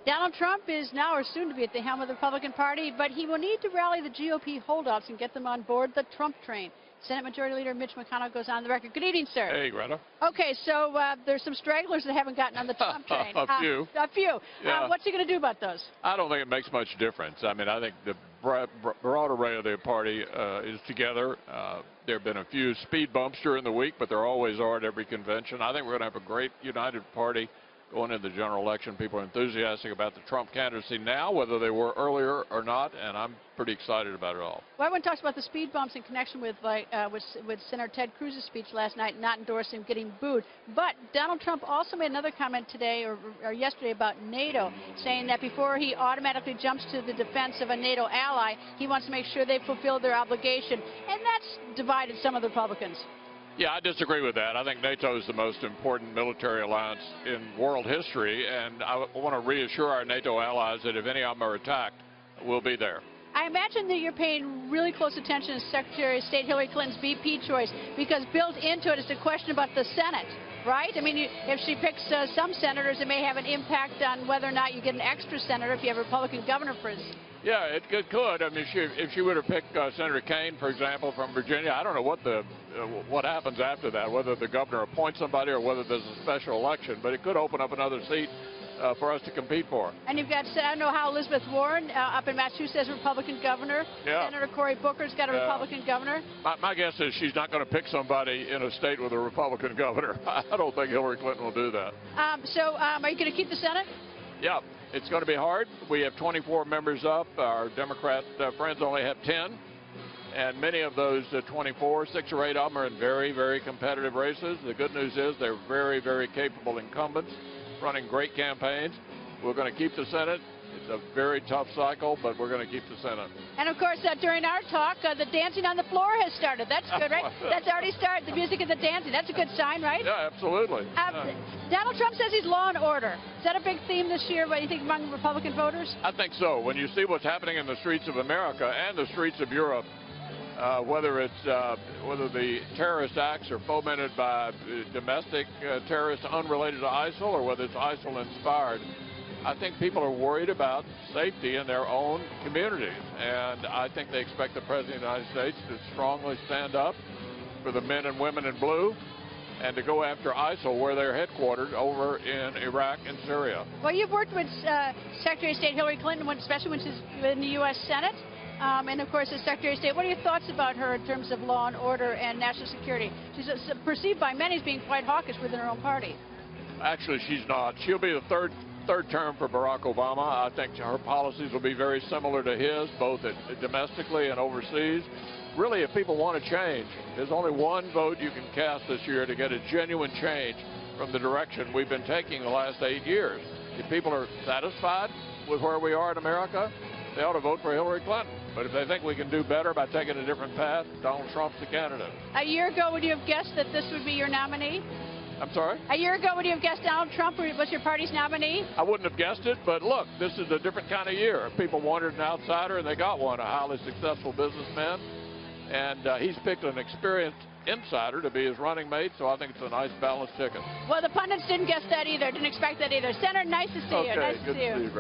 Donald Trump is now or soon to be at the helm of the Republican Party, but he will need to rally the GOP holdouts and get them on board the Trump train. Senate Majority Leader Mitch McConnell goes on the record. Good evening, sir. Hey, Greta. Okay, so there's some stragglers that haven't gotten on the Trump train. A few. A few. Yeah. What's he going to do about those? I don't think it makes much difference. I mean, I think the broad array of the party is together. There have been a few speed bumps during the week, but there always are at every convention. I think we're going to have a great united party going into the general election. People are enthusiastic about the Trump candidacy now, whether they were earlier or not, and I'm pretty excited about it all. Well, everyone talks about the speed bumps in connection with Senator Ted Cruz's speech last night, not endorsing getting booed. But Donald Trump also made another comment today or yesterday about NATO, saying that before he automatically jumps to the defense of a NATO ally, he wants to make sure they fulfill their obligation. And that's divided some of the Republicans. Yeah, I disagree with that. I think NATO is the most important military alliance in world history, and I want to reassure our NATO allies that if any of them are attacked, we'll be there. I imagine that you're paying really close attention to Secretary of State Hillary Clinton's VP choice, because built into it is the question about the Senate, right? I mean, if she picks some senators, it may have an impact on whether or not you get an extra senator if you have a Republican governor for instance. Yeah, it could. I mean, if she were to pick Senator Kaine, for example, from Virginia, I don't know what happens after that, whether the governor appoints somebody or whether there's a special election, but it could open up another seat for us to compete for. And you've got, I don't know how Elizabeth Warren up in Massachusetts, Republican governor. Yeah. Senator Cory Booker's got a Republican governor. My guess is she's not going to pick somebody in a state with a Republican governor. I don't think Hillary Clinton will do that. Are you going to keep the Senate? Yeah. It's going to be hard. We have 24 members up. Our Democrat friends only have 10. And many of those 24, 6 or 8 of them are in very, very competitive races. The good news is they're very, very capable incumbents running great campaigns. We're going to keep the Senate. It's a very tough cycle, but we're going to keep the Senate. And, of course, during our talk, the dancing on the floor has started. That's good, right? That's already started. The music and the dancing. That's a good sign, right? Yeah, absolutely. Donald Trump says he's law and order. Is that a big theme this year, what do you think, among Republican voters? I think so. When you see what's happening in the streets of America and the streets of Europe, whether the terrorist acts are fomented by domestic terrorists unrelated to ISIL or whether it's ISIL-inspired, I think people are worried about safety in their own communities. And I think they expect the President of the United States to strongly stand up for the men and women in blue and to go after ISIL where they're headquartered over in Iraq and Syria. Well, you've worked with Secretary of State Hillary Clinton, especially when she's in the U.S. Senate. And, of course, as Secretary of State, what are your thoughts about her in terms of law and order and national security? She's perceived by many as being quite hawkish within her own party. Actually, she's not. She'll be the third term for Barack Obama. I think her policies will be very similar to his, both domestically and overseas. Really, if people want to change, there's only one vote you can cast this year to get a genuine change from the direction we've been taking the last 8 years. If people are satisfied with where we are in America, they ought to vote for Hillary Clinton. But if they think we can do better by taking a different path, Donald Trump's the candidate. A year ago, would you have guessed that this would be your nominee? I'm sorry? A year ago, would you have guessed Donald Trump was your party's nominee? I wouldn't have guessed it, but look, this is a different kind of year. People wanted an outsider, and they got one, a highly successful businessman. And he's picked an experienced insider to be his running mate, so I think it's a nice balanced ticket. Well, the pundits didn't guess that either, didn't expect that either. Senator, nice to see you. Okay, Nice to good see you. To see you, brother.